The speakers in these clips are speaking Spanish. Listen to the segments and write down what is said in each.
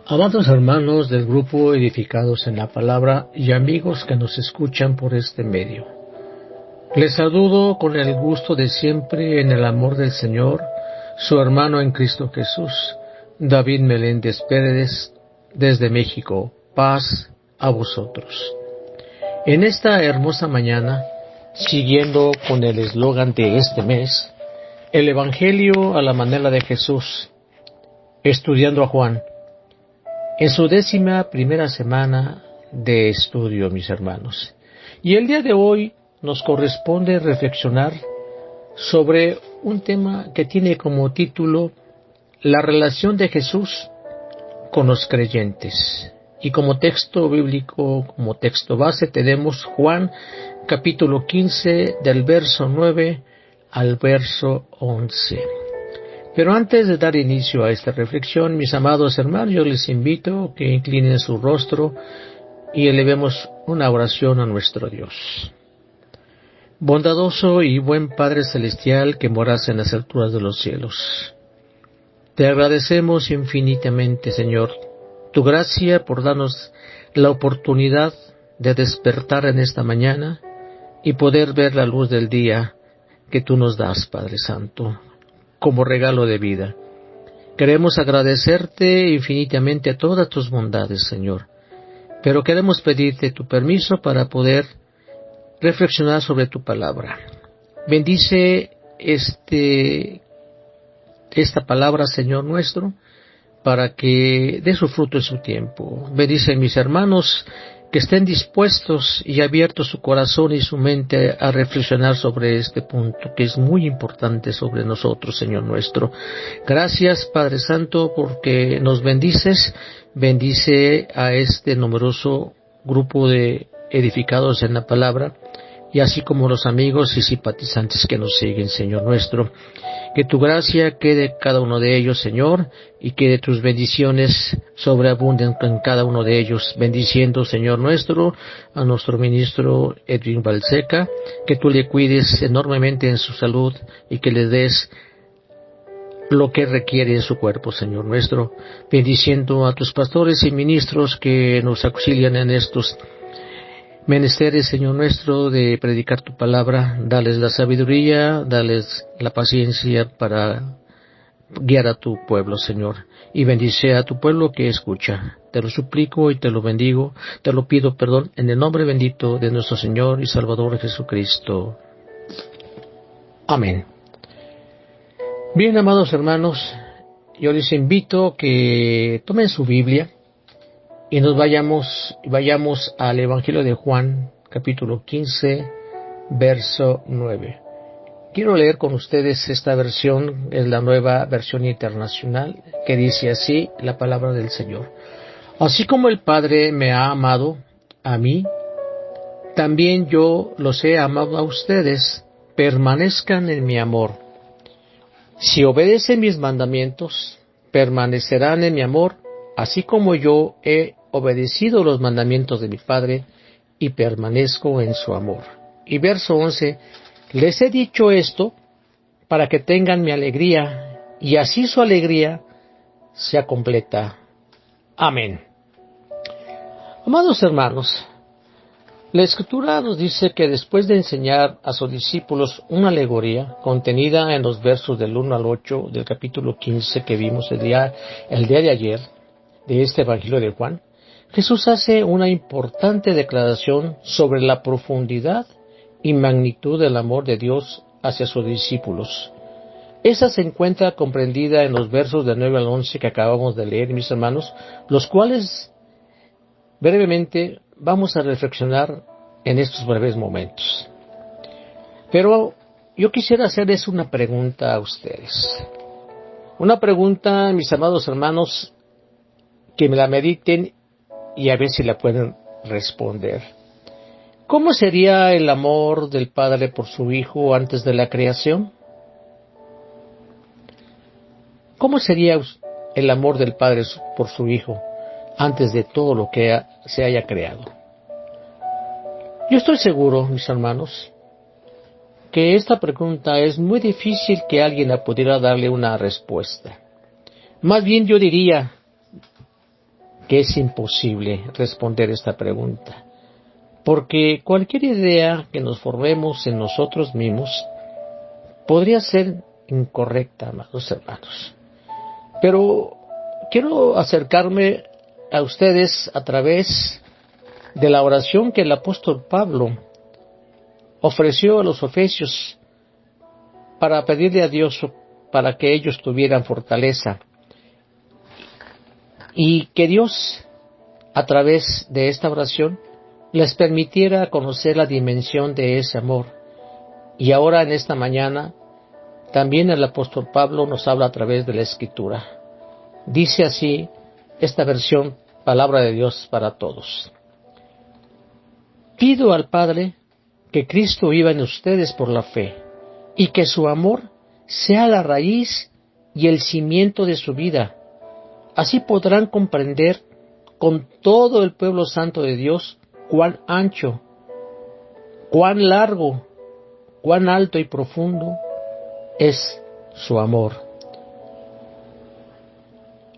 Amados hermanos del grupo Edificados en la Palabra y amigos que nos escuchan por este medio, les saludo con el gusto de siempre en el amor del Señor, su hermano en Cristo Jesús, David Meléndez Pérez, desde México. Paz a vosotros. En esta hermosa mañana, siguiendo con el eslogan de este mes, el Evangelio a la manera de Jesús, estudiando a Juan, en su 11ª semana de estudio, mis hermanos. Y el día de hoy nos corresponde reflexionar sobre un tema que tiene como título la relación de Jesús con los creyentes. Y como texto bíblico, como texto base, tenemos Juan capítulo 15 del verso 9 al verso 11. Pero antes de dar inicio a esta reflexión, mis amados hermanos, yo les invito a que inclinen su rostro y elevemos una oración a nuestro Dios. Bondadoso y buen Padre Celestial que moras en las alturas de los cielos, te agradecemos infinitamente, Señor, tu gracia por darnos la oportunidad de despertar en esta mañana y poder ver la luz del día que tú nos das, Padre Santo, como regalo de vida. Queremos agradecerte infinitamente a todas tus bondades, Señor, pero queremos pedirte tu permiso para poder reflexionar sobre tu palabra. Bendice esta palabra, Señor nuestro, para que dé su fruto en su tiempo. Bendice a mis hermanos que estén dispuestos y abiertos su corazón y su mente a reflexionar sobre este punto, que es muy importante sobre nosotros, Señor nuestro. Gracias, Padre Santo, porque nos bendices. Bendice a este numeroso grupo de edificados en la palabra, y así como los amigos y simpatizantes que nos siguen, Señor nuestro. Que tu gracia quede cada uno de ellos, Señor, y que tus bendiciones sobreabunden en cada uno de ellos. Bendiciendo, Señor nuestro, a nuestro ministro Edwin Balseca, que tú le cuides enormemente en su salud y que le des lo que requiere en su cuerpo, Señor nuestro. Bendiciendo a tus pastores y ministros que nos auxilian en estos menesteres, Señor nuestro, de predicar tu palabra. Dales la sabiduría, dales la paciencia para guiar a tu pueblo, Señor, y bendice a tu pueblo que escucha. Te lo suplico y te lo bendigo, te lo pido, en el nombre bendito de nuestro Señor y Salvador Jesucristo. Amén. Bien, amados hermanos, yo les invito a que tomen su Biblia y nos vayamos al Evangelio de Juan, capítulo 15, verso 9. Quiero leer con ustedes esta versión, es la Nueva Versión Internacional, que dice así la palabra del Señor. Así como el Padre me ha amado a mí, también yo los he amado a ustedes. Permanezcan en mi amor. Si obedecen mis mandamientos, permanecerán en mi amor, así como yo he obedecido los mandamientos de mi Padre y permanezco en su amor. Y verso 11, les he dicho esto para que tengan mi alegría y así su alegría sea completa. Amén. Amados hermanos, la Escritura nos dice que después de enseñar a sus discípulos una alegoría contenida en los versos del 1 al 8 del capítulo 15 que vimos el día de ayer, de este Evangelio de Juan, Jesús hace una importante declaración sobre la profundidad y magnitud del amor de Dios hacia sus discípulos. Esa se encuentra comprendida en los versos del 9 al 11 que acabamos de leer, mis hermanos, los cuales brevemente vamos a reflexionar en estos breves momentos. Pero yo quisiera hacerles una pregunta a ustedes. Una pregunta, mis amados hermanos, que me la mediten y a ver si la pueden responder. ¿Cómo sería el amor del Padre por su Hijo antes de la creación? ¿Cómo sería el amor del Padre por su Hijo antes de todo lo que se haya creado? Yo estoy seguro, mis hermanos, que esta pregunta es muy difícil que alguien pudiera darle una respuesta. Más bien yo diría, que es imposible responder esta pregunta, porque cualquier idea que nos formemos en nosotros mismos podría ser incorrecta, amados hermanos. Pero quiero acercarme a ustedes a través de la oración que el apóstol Pablo ofreció a los efesios para pedirle a Dios para que ellos tuvieran fortaleza y que Dios, a través de esta oración, les permitiera conocer la dimensión de ese amor. Y ahora en esta mañana, también el apóstol Pablo nos habla a través de la Escritura. Dice así esta versión, Palabra de Dios para todos. Pido al Padre que Cristo viva en ustedes por la fe, y que su amor sea la raíz y el cimiento de su vida. Así podrán comprender con todo el pueblo santo de Dios cuán ancho, cuán largo, cuán alto y profundo es su amor.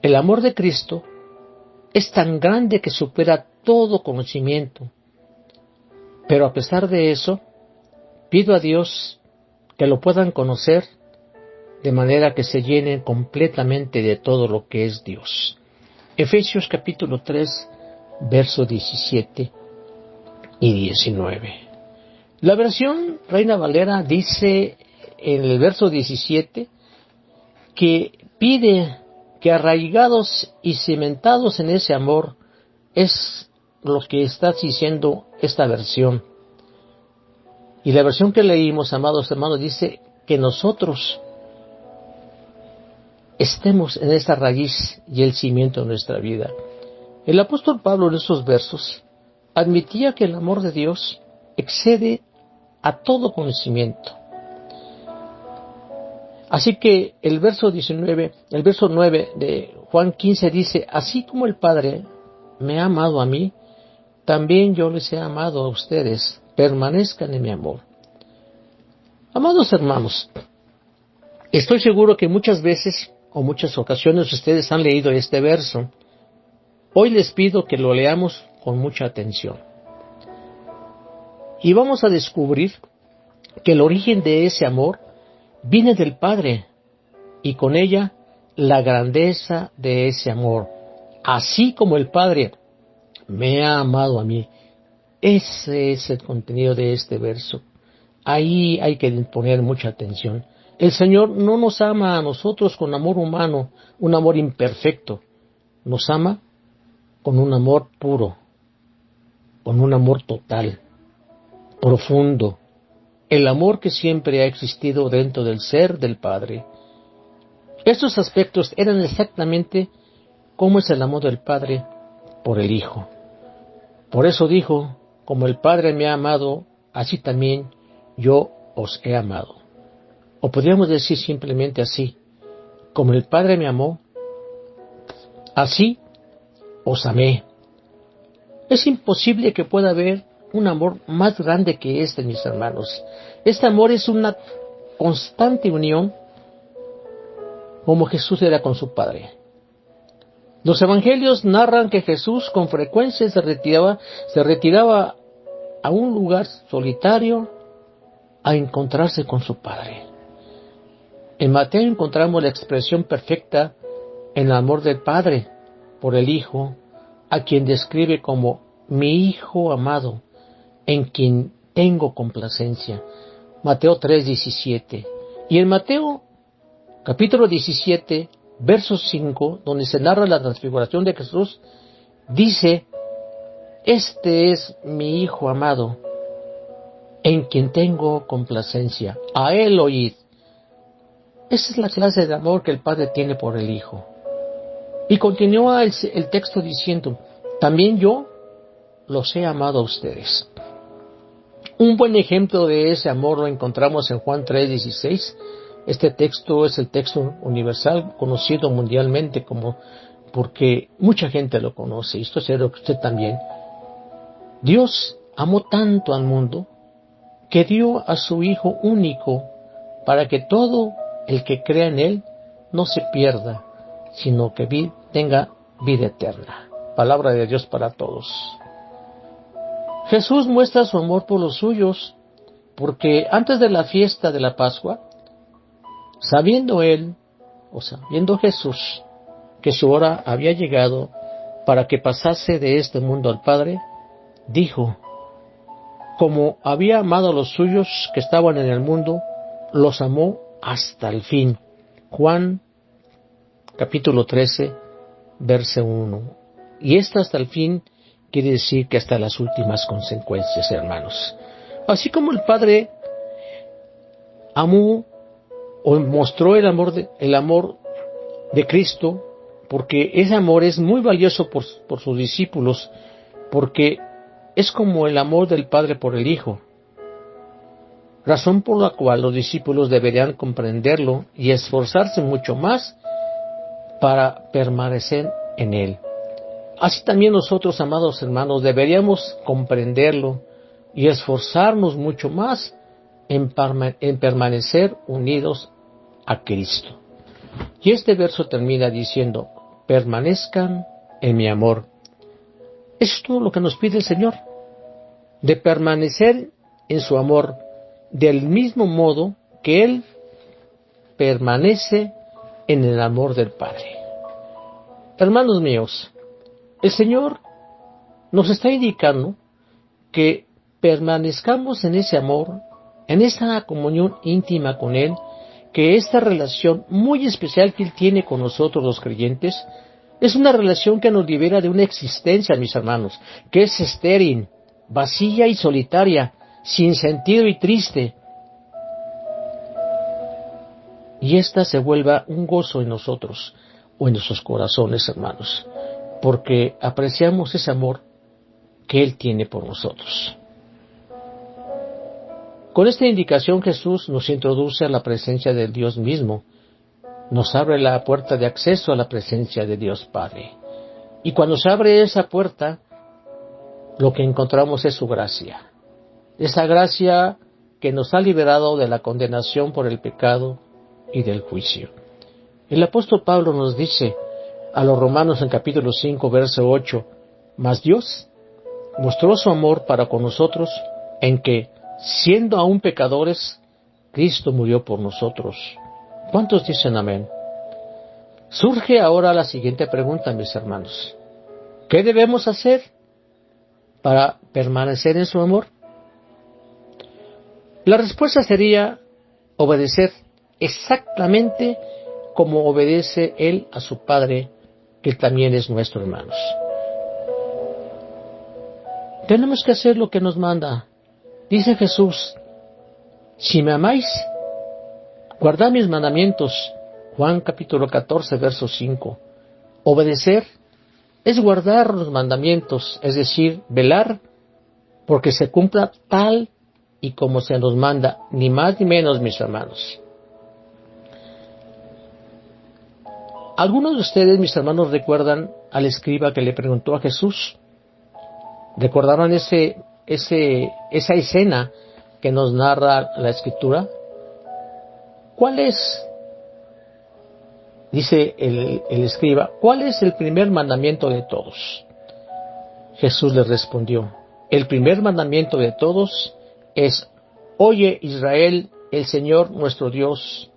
El amor de Cristo es tan grande que supera todo conocimiento. Pero a pesar de eso, pido a Dios que lo puedan conocer de manera que se llenen completamente de todo lo que es Dios. Efesios capítulo 3, versos 17 y 19. La versión Reina Valera dice en el verso 17 que pide que arraigados y cimentados en ese amor es lo que está diciendo esta versión. Y la versión que leímos, amados hermanos, dice que nosotros estemos en esta raíz y el cimiento de nuestra vida. El apóstol Pablo en esos versos admitía que el amor de Dios excede a todo conocimiento. Así que el verso 9 de Juan 15 dice, así como el Padre me ha amado a mí, también yo les he amado a ustedes, permanezcan en mi amor. Amados hermanos, estoy seguro que muchas veces o muchas ocasiones ustedes han leído este verso. Hoy les pido que lo leamos con mucha atención. Y vamos a descubrir que el origen de ese amor viene del Padre y con ella la grandeza de ese amor. Así como el Padre me ha amado a mí. Ese es el contenido de este verso. Ahí hay que poner mucha atención. El Señor no nos ama a nosotros con amor humano, un amor imperfecto. Nos ama con un amor puro, con un amor total, profundo. El amor que siempre ha existido dentro del ser del Padre. Estos aspectos eran exactamente como es el amor del Padre por el Hijo. Por eso dijo, como el Padre me ha amado, así también yo os he amado. O podríamos decir simplemente así, como el Padre me amó, así os amé. Es imposible que pueda haber un amor más grande que este, mis hermanos. Este amor es una constante unión como Jesús era con su Padre. Los evangelios narran que Jesús con frecuencia se retiraba a un lugar solitario a encontrarse con su Padre. En Mateo encontramos la expresión perfecta en el amor del Padre por el Hijo, a quien describe como mi Hijo amado, en quien tengo complacencia. Mateo 3:17. Y en Mateo capítulo 17, verso 5, donde se narra la transfiguración de Jesús, dice, este es mi Hijo amado, en quien tengo complacencia. A Él oíd. Esa es la clase de amor que el Padre tiene por el Hijo. Y continúa el texto diciendo, también yo los he amado a ustedes. Un buen ejemplo de ese amor lo encontramos en Juan 3:16. Este texto es el texto universal, conocido mundialmente porque mucha gente lo conoce, y esto es lo que usted también. Dios amó tanto al mundo que dio a su Hijo único para que todo el que crea en Él no se pierda, sino que tenga vida eterna. palabra de Dios para todos. Jesús muestra su amor por los suyos, porque antes de la fiesta de la Pascua, sabiendo Jesús que su hora había llegado para que pasase de este mundo al Padre, dijo: como había amado a los suyos que estaban en el mundo, los amó hasta el fin. Juan capítulo 13, verso 1. Y hasta el fin quiere decir que hasta las últimas consecuencias, hermanos. Así como el Padre amó o mostró el amor de Cristo, porque ese amor es muy valioso por sus discípulos, porque es como el amor del Padre por el Hijo, razón por la cual los discípulos deberían comprenderlo y esforzarse mucho más para permanecer en Él. Así también nosotros, amados hermanos, deberíamos comprenderlo y esforzarnos mucho más en permanecer unidos a Cristo. Y este verso termina diciendo: permanezcan en mi amor. Es todo lo que nos pide el Señor, de permanecer en su amor, del mismo modo que Él permanece en el amor del Padre. Hermanos míos, el Señor nos está indicando que permanezcamos en ese amor, en esta comunión íntima con Él, que esta relación muy especial que Él tiene con nosotros los creyentes, es una relación que nos libera de una existencia, mis hermanos, que es estéril, vacía y solitaria, sin sentido y triste. Y esta se vuelva un gozo en nosotros, o en nuestros corazones, hermanos, porque apreciamos ese amor que Él tiene por nosotros. Con esta indicación Jesús nos introduce a la presencia del Dios mismo, nos abre la puerta de acceso a la presencia de Dios Padre. Y cuando se abre esa puerta, lo que encontramos es su gracia. Esa gracia que nos ha liberado de la condenación por el pecado y del juicio. El apóstol Pablo nos dice a los Romanos en capítulo 5, verso 8, mas Dios mostró su amor para con nosotros en que, siendo aún pecadores, Cristo murió por nosotros. ¿Cuántos dicen amén? Surge ahora la siguiente pregunta, mis hermanos. ¿Qué debemos hacer para permanecer en su amor? La respuesta sería obedecer exactamente como obedece Él a su Padre, que también es nuestro, hermanos. Tenemos que hacer lo que nos manda. Dice Jesús: si me amáis, guardad mis mandamientos. Juan capítulo 14, verso 5. Obedecer es guardar los mandamientos, es decir, velar porque se cumpla tal y como se nos manda, ni más ni menos, mis hermanos. Algunos de ustedes, mis hermanos, recuerdan al escriba que le preguntó a Jesús. ¿Recordaron esa escena que nos narra la Escritura? ¿Cuál es? Dice el escriba, ¿cuál es el primer mandamiento de todos? Jesús le respondió: el primer mandamiento de todos es: oye, Israel, el Señor nuestro Dios,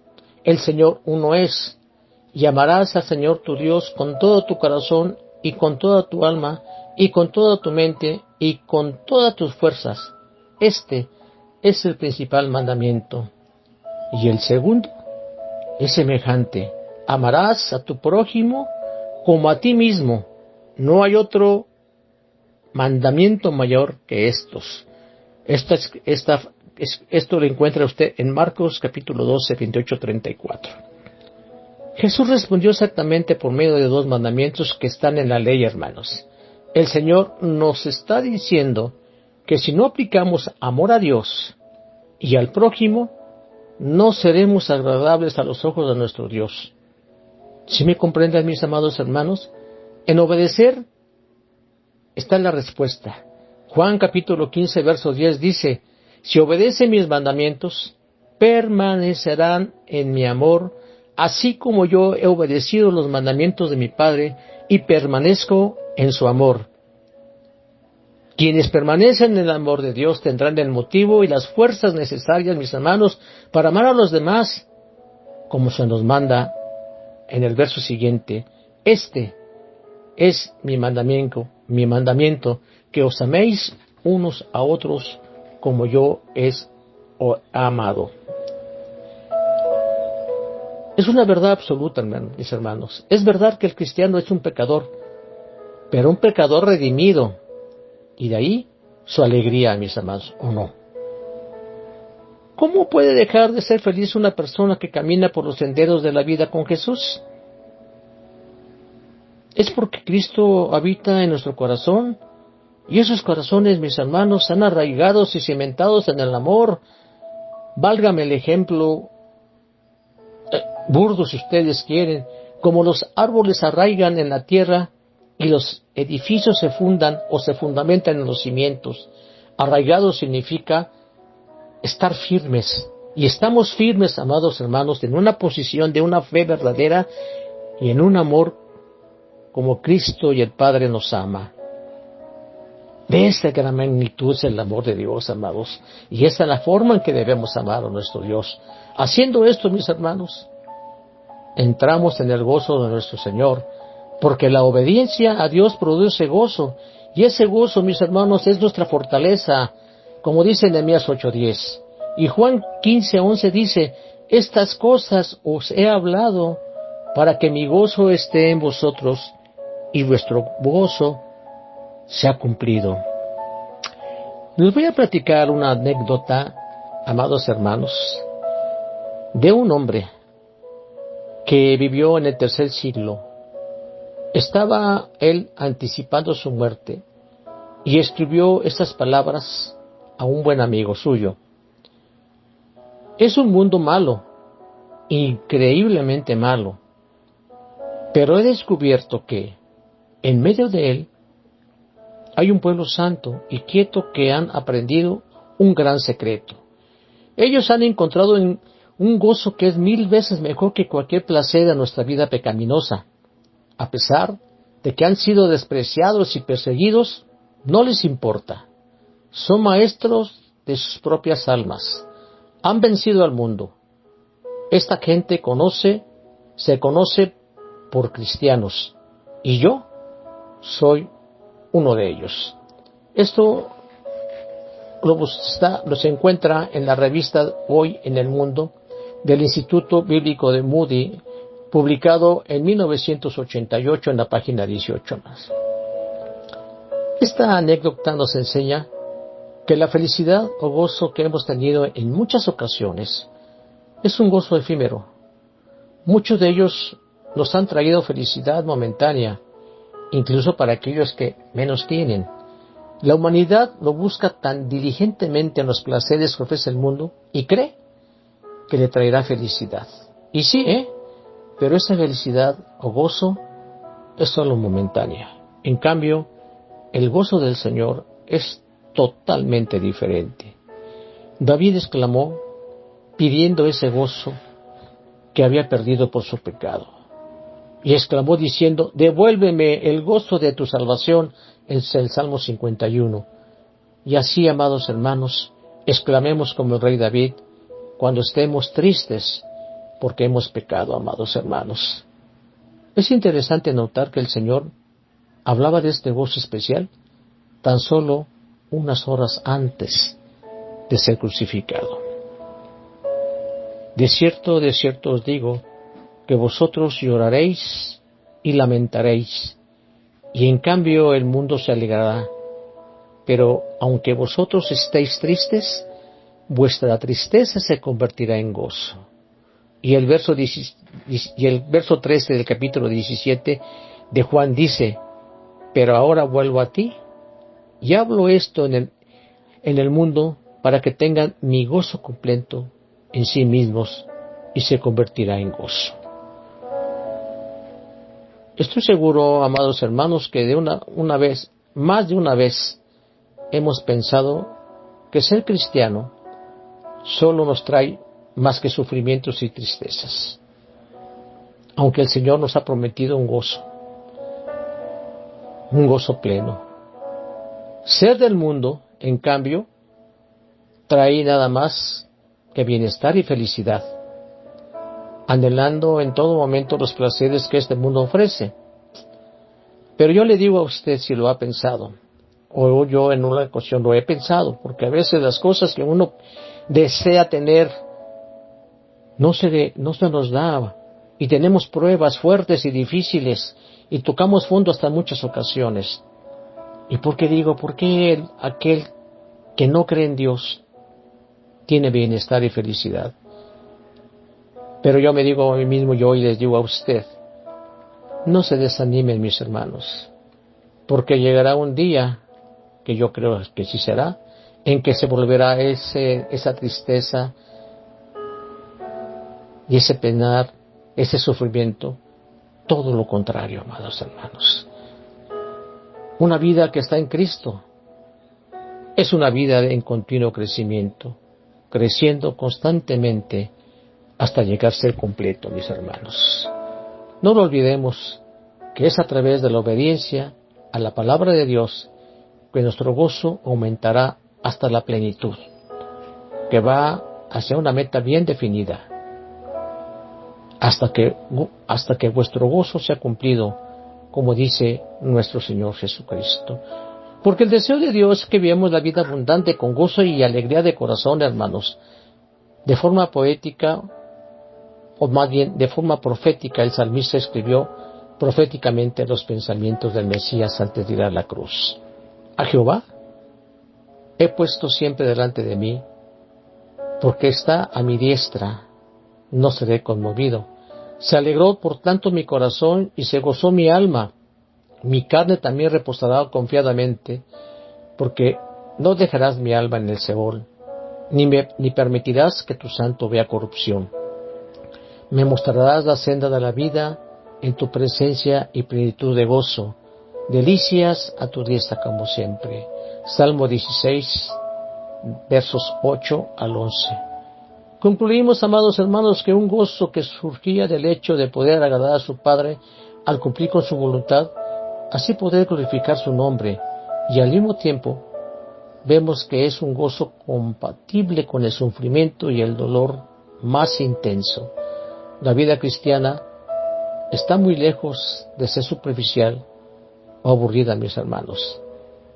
el Señor uno es, y amarás al Señor tu Dios con todo tu corazón y con toda tu alma y con toda tu mente y con todas tus fuerzas. Este es el principal mandamiento. Y el segundo es semejante: amarás a tu prójimo como a ti mismo. No hay otro mandamiento mayor que estos. Esto lo encuentra usted en Marcos capítulo 12, 28, 34. Jesús respondió exactamente por medio de dos mandamientos que están en la ley, hermanos. El Señor nos está diciendo que si no aplicamos amor a Dios y al prójimo, no seremos agradables a los ojos de nuestro Dios. ¿Sí me comprenden, mis amados hermanos? En obedecer está la respuesta. Juan capítulo 15, verso 10 dice: si obedecen mis mandamientos, permanecerán en mi amor, así como yo he obedecido los mandamientos de mi Padre y permanezco en su amor. Quienes permanecen en el amor de Dios tendrán el motivo y las fuerzas necesarias, mis hermanos, para amar a los demás, como se nos manda en el verso siguiente. Este es mi mandamiento, que os améis unos a otros como yo os he amado. Es una verdad absoluta, mis hermanos. Es verdad que el cristiano es un pecador, pero un pecador redimido. Y de ahí su alegría, mis hermanos, ¿o no? ¿Cómo puede dejar de ser feliz una persona que camina por los senderos de la vida con Jesús? Es porque Cristo habita en nuestro corazón, y esos corazones, mis hermanos, están arraigados y cimentados en el amor. Válgame el ejemplo burdo, si ustedes quieren, como los árboles arraigan en la tierra y los edificios se fundan o se fundamentan en los cimientos. Arraigados significa estar firmes, y estamos firmes, amados hermanos, en una posición de una fe verdadera y en un amor como Cristo y el Padre nos ama. De esta gran magnitud es el amor de Dios, amados, y esta es la forma en que debemos amar a nuestro Dios. Haciendo esto, mis hermanos, entramos en el gozo de nuestro Señor, porque la obediencia a Dios produce gozo, y ese gozo, mis hermanos, es nuestra fortaleza, como dice Nehemías 8:10. Y Juan 15:11 dice: estas cosas os he hablado para que mi gozo esté en vosotros y vuestro gozo se ha cumplido. Les voy a platicar una anécdota, amados hermanos, de un hombre que vivió en el tercer siglo. Estaba él anticipando su muerte y escribió estas palabras a un buen amigo suyo. Es un mundo malo, increíblemente malo, pero he descubierto que en medio de él hay un pueblo santo y quieto que han aprendido un gran secreto. Ellos han encontrado un gozo que es 1000 veces mejor que cualquier placer de nuestra vida pecaminosa. A pesar de que han sido despreciados y perseguidos, no les importa. Son maestros de sus propias almas. Han vencido al mundo. Esta gente se conoce por cristianos, y yo soy uno de ellos. Esto lo se encuentra en la revista Hoy en el Mundo del Instituto Bíblico de Moody, publicado en 1988 en la página 18 más. Esta anécdota nos enseña que la felicidad o gozo que hemos tenido en muchas ocasiones es un gozo efímero. Muchos de ellos nos han traído felicidad momentánea, incluso para aquellos que menos tienen. La humanidad lo busca tan diligentemente en los placeres que ofrece el mundo y cree que le traerá felicidad. Y sí, pero esa felicidad o gozo es solo momentánea. En cambio, el gozo del Señor es totalmente diferente. David exclamó pidiendo ese gozo que había perdido por su pecado. Y exclamó diciendo: devuélveme el gozo de tu salvación, en el Salmo 51. Y así, amados hermanos, exclamemos como el rey David cuando estemos tristes porque hemos pecado, amados hermanos. Es interesante notar que el Señor hablaba de este gozo especial tan solo unas horas antes de ser crucificado. De cierto os digo, que vosotros lloraréis y lamentaréis, y en cambio el mundo se alegrará. Pero aunque vosotros estéis tristes, vuestra tristeza se convertirá en gozo. Y el verso 13 del capítulo 17 de Juan dice: pero ahora vuelvo a ti, y hablo esto en el mundo para que tengan mi gozo completo en sí mismos, y se convertirá en gozo. Estoy seguro, amados hermanos, que más de una vez, hemos pensado que ser cristiano solo nos trae más que sufrimientos y tristezas, aunque el Señor nos ha prometido un gozo. un gozo pleno. Ser del mundo, en cambio, trae nada más que bienestar y felicidad, anhelando en todo momento los placeres que este mundo ofrece. Pero yo le digo a usted si lo ha pensado, o yo en una ocasión lo he pensado, porque a veces las cosas que uno desea tener no se nos da, y tenemos pruebas fuertes y difíciles, y tocamos fondo hasta muchas ocasiones. ¿Y por qué digo? ¿Por qué aquel que no cree en Dios tiene bienestar y felicidad? Pero yo me digo a mí mismo, yo hoy les digo a usted, no se desanimen, mis hermanos, porque llegará un día, que yo creo que sí será, en que se volverá esa tristeza y ese penar, ese sufrimiento, todo lo contrario, amados hermanos. Una vida que está en Cristo es una vida en continuo crecimiento, creciendo constantemente hasta llegar a ser completo, mis hermanos. No lo olvidemos, que es a través de la obediencia a la palabra de Dios que nuestro gozo aumentará hasta la plenitud, que va hacia una meta bien definida, hasta que vuestro gozo sea cumplido, como dice nuestro Señor Jesucristo. Porque el deseo de Dios es que vivamos la vida abundante con gozo y alegría de corazón, hermanos. De forma poética, o más bien de forma profética, el salmista escribió proféticamente los pensamientos del Mesías antes de ir a la cruz. A Jehová he puesto siempre delante de mí, porque está a mi diestra, no seré conmovido. Se alegró por tanto mi corazón y se gozó mi alma. Mi carne también reposará confiadamente, porque no dejarás mi alma en el Seol, ni permitirás que tu santo vea corrupción. Me mostrarás la senda de la vida, en tu presencia y plenitud de gozo, delicias a tu diestra como siempre. Salmo 16, versos 8 al 11. Concluimos, amados hermanos, que un gozo que surgía del hecho de poder agradar a su Padre al cumplir con su voluntad, así poder glorificar su nombre, y al mismo tiempo vemos que es un gozo compatible con el sufrimiento y el dolor más intenso. La vida cristiana está muy lejos de ser superficial o aburrida, mis hermanos.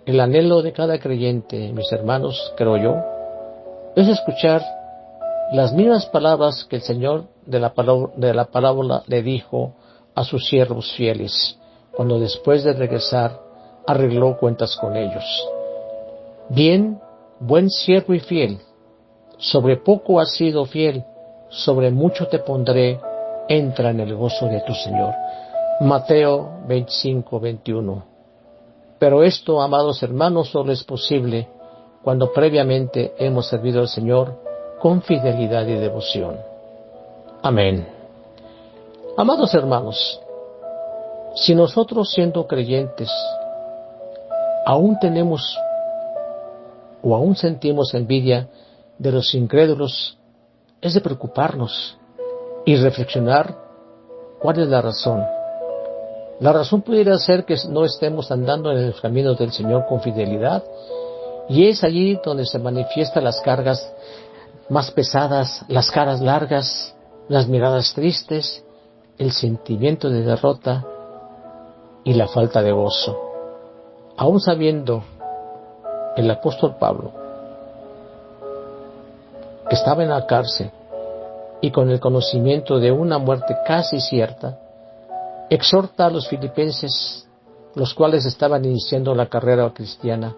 El anhelo de cada creyente, mis hermanos, creo yo, es escuchar las mismas palabras que el Señor de la parábola le dijo a sus siervos fieles, cuando después de regresar arregló cuentas con ellos. Bien, buen siervo y fiel, sobre poco has sido fiel, sobre mucho te pondré, entra en el gozo de tu Señor. Mateo 25, 21. Pero esto, amados hermanos, solo es posible cuando previamente hemos servido al Señor con fidelidad y devoción. Amén. Amados hermanos, si nosotros siendo creyentes aún tenemos o aún sentimos envidia de los incrédulos, es de preocuparnos y reflexionar cuál es la razón. La razón pudiera ser que no estemos andando en los caminos del Señor con fidelidad, y es allí donde se manifiestan las cargas más pesadas, las caras largas, las miradas tristes, el sentimiento de derrota y la falta de gozo. Aún sabiendo el apóstol Pablo que estaba en la cárcel y con el conocimiento de una muerte casi cierta, exhorta a los filipenses, los cuales estaban iniciando la carrera cristiana,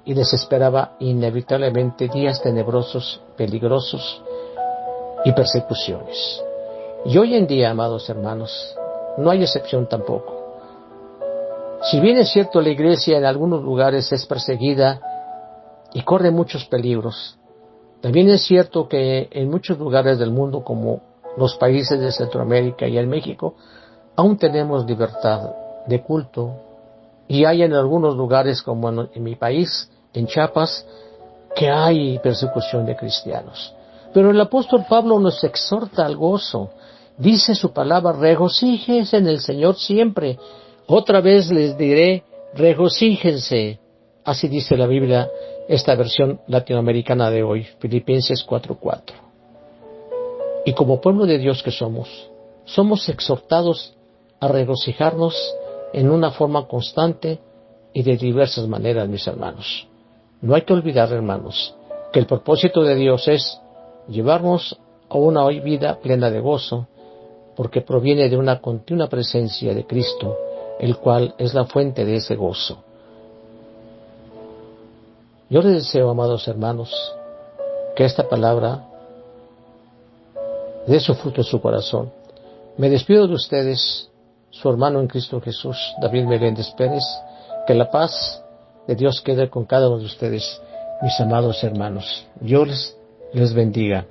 y les esperaba inevitablemente días tenebrosos, peligrosos y persecuciones. Y hoy en día, amados hermanos, no hay excepción tampoco. Si bien es cierto, la iglesia en algunos lugares es perseguida y corre muchos peligros, también es cierto que en muchos lugares del mundo, como los países de Centroamérica y en México, aún tenemos libertad de culto, y hay en algunos lugares, como en mi país, en Chiapas, que hay persecución de cristianos. Pero el apóstol Pablo nos exhorta al gozo. Dice su palabra: regocíjese en el Señor siempre. Otra vez les diré, regocíjense. Así dice la Biblia, esta versión latinoamericana de hoy, Filipenses 4:4. Y como pueblo de Dios que somos exhortados a regocijarnos en una forma constante y de diversas maneras, mis hermanos. No hay que olvidar, hermanos, que el propósito de Dios es llevarnos a una vida plena de gozo, porque proviene de una continua presencia de Cristo, el cual es la fuente de ese gozo. Yo les deseo, amados hermanos, que esta palabra dé su fruto en su corazón. Me despido de ustedes, su hermano en Cristo Jesús, David Meléndez Pérez. Que la paz de Dios quede con cada uno de ustedes, mis amados hermanos. Dios les bendiga.